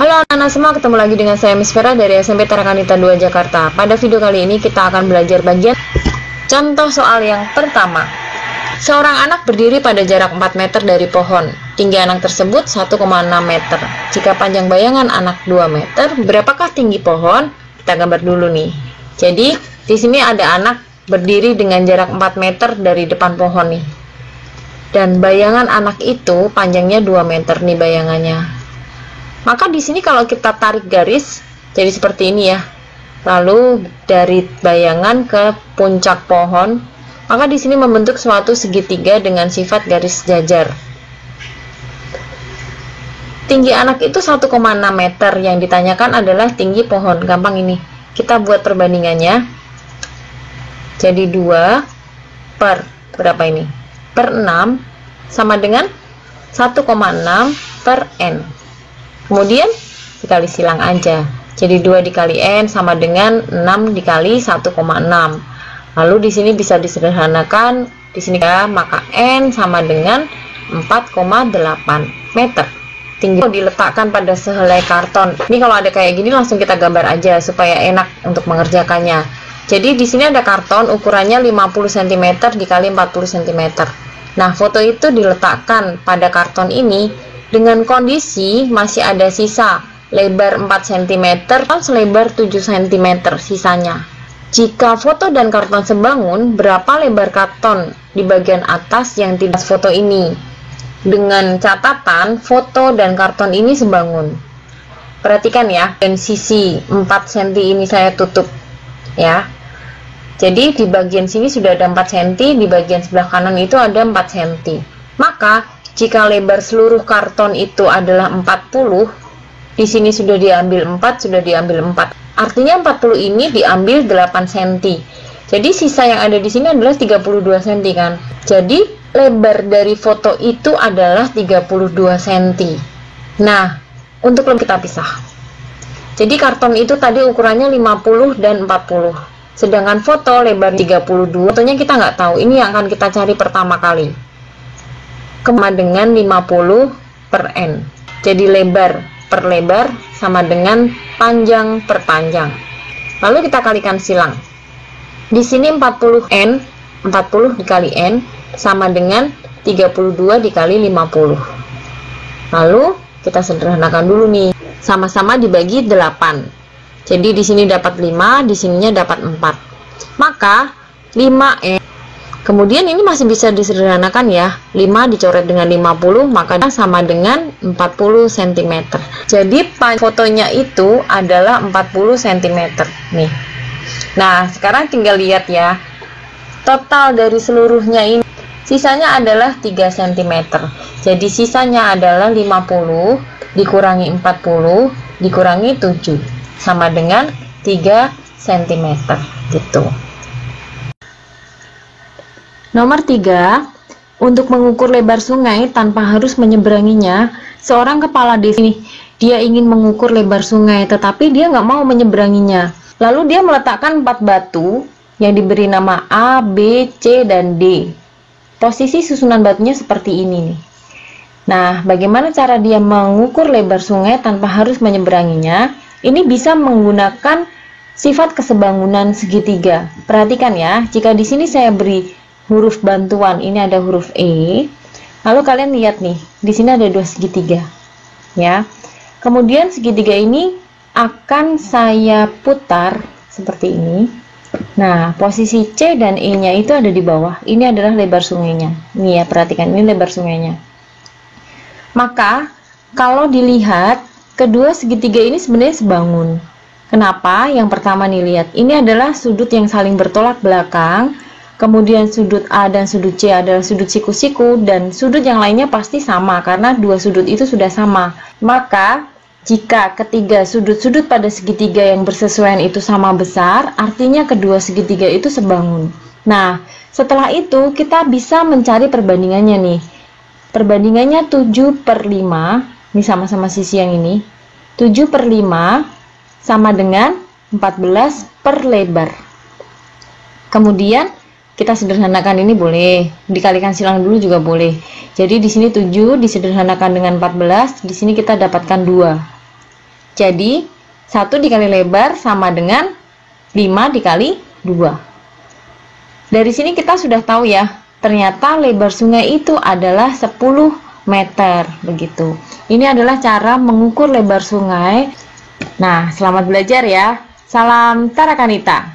Halo anak-anak semua, ketemu lagi dengan saya Miss Vera dari SMP Tarakanita 2 Jakarta. Pada video kali ini kita akan belajar bagian contoh soal yang pertama. Seorang anak berdiri pada jarak 4 meter dari pohon. Tinggi anak tersebut 1,6 meter. Jika panjang bayangan anak 2 meter, berapakah tinggi pohon? Kita gambar dulu nih. Jadi, di sini ada anak berdiri dengan jarak 4 meter dari depan pohon nih. Dan bayangan anak itu panjangnya 2 meter nih bayangannya. Maka di sini kalau kita tarik garis jadi seperti ini ya. Lalu dari bayangan ke puncak pohon, maka di sini membentuk suatu segitiga dengan sifat garis jajar. Tinggi anak itu 1,6 meter, yang ditanyakan adalah tinggi pohon. Gampang ini. Kita buat perbandingannya. Jadi 2 per berapa ini? Per 6 sama dengan 1,6 per N. Kemudian dikali silang aja. Jadi 2 dikali N sama dengan 6 dikali 1,6. Lalu di sini bisa disederhanakan. Di sini ya, maka N sama dengan 4,8 meter. Tinggi diletakkan pada sehelai karton. Ini kalau ada kayak gini langsung kita gambar aja supaya enak untuk mengerjakannya. Jadi di sini ada karton ukurannya 50 cm dikali 40 cm. Nah, foto itu diletakkan pada karton ini dengan kondisi masih ada sisa lebar 4 cm dan selebar 7 cm sisanya. Jika foto dan karton sebangun, berapa lebar karton di bagian atas yang tidak foto ini? Dengan catatan foto dan karton ini sebangun. Perhatikan ya, dan sisi 4 cm ini saya tutup ya. Jadi di bagian sini sudah ada 4 cm, di bagian sebelah kanan itu ada 4 cm. Maka jika lebar seluruh karton itu adalah 40, di sini sudah diambil 4, sudah diambil 4. Artinya 40 ini diambil 8 cm. Jadi sisa yang ada di sini adalah 32 cm kan. Jadi lebar dari foto itu adalah 32 cm. Nah, untuk lebih kita pisah. Jadi karton itu tadi ukurannya 50 dan 40. Sedangkan foto lebar 32, fotonya kita nggak tahu. Ini yang akan kita cari pertama kali. Sama dengan 50 per N. Jadi lebar per lebar sama dengan panjang per panjang. Lalu kita kalikan silang. Di sini 40 N, 40 dikali N sama dengan 32 dikali 50. Lalu kita sederhanakan dulu nih. Sama-sama dibagi 8. Jadi di sini dapat 5, di sininya dapat 4. Maka 5N. Kemudian ini masih bisa disederhanakan ya. 5 dicoret dengan 50, maka sama dengan 40 cm. Jadi fotonya itu adalah 40 cm nih. Nah, sekarang tinggal lihat ya. Total dari seluruhnya ini sisanya adalah 3 cm. Jadi sisanya adalah 50 dikurangi 40 dikurangi 7 sama dengan 3 cm gitu. Nomor 3, untuk mengukur lebar sungai tanpa harus menyeberanginya, seorang kepala desa ini, dia ingin mengukur lebar sungai, tetapi dia nggak mau menyeberanginya. Lalu dia meletakkan 4 batu yang diberi nama A, B, C, dan D. Posisi susunan batunya seperti ini nih. Nah, bagaimana cara dia mengukur lebar sungai tanpa harus menyeberanginya? Ini bisa menggunakan sifat kesebangunan segitiga. Perhatikan ya, jika di sini saya beri huruf bantuan, ini ada huruf E. Lalu kalian lihat nih, di sini ada 2 segitiga. Ya. Kemudian segitiga ini akan saya putar seperti ini. Nah, posisi C dan E-nya itu ada di bawah. Ini adalah lebar sungainya. Ini ya, perhatikan, ini lebar sungainya. Maka, kalau dilihat, kedua segitiga ini sebenarnya sebangun. Kenapa? Yang pertama nih, lihat. Ini adalah sudut yang saling bertolak belakang. Kemudian sudut A dan sudut C adalah sudut siku-siku, dan sudut yang lainnya pasti sama karena dua sudut itu sudah sama. Maka jika ketiga sudut-sudut pada segitiga yang bersesuaian itu sama besar, artinya kedua segitiga itu sebangun. Nah, setelah itu kita bisa mencari perbandingannya nih. Perbandingannya 7 per 5, ini sama-sama sisi yang ini. 7 per 5 sama dengan 14 per lebar. Kemudian kita sederhanakan, ini boleh dikalikan silang dulu juga boleh. Jadi di sini 7 disederhanakan dengan 14, di sini kita dapatkan 2. Jadi 1 dikali lebar sama dengan 5 dikali 2. Dari sini kita sudah tahu ya, ternyata lebar sungai itu adalah 10 meter begitu. Ini adalah cara mengukur lebar sungai. Nah, selamat belajar ya. Salam Tarakanita.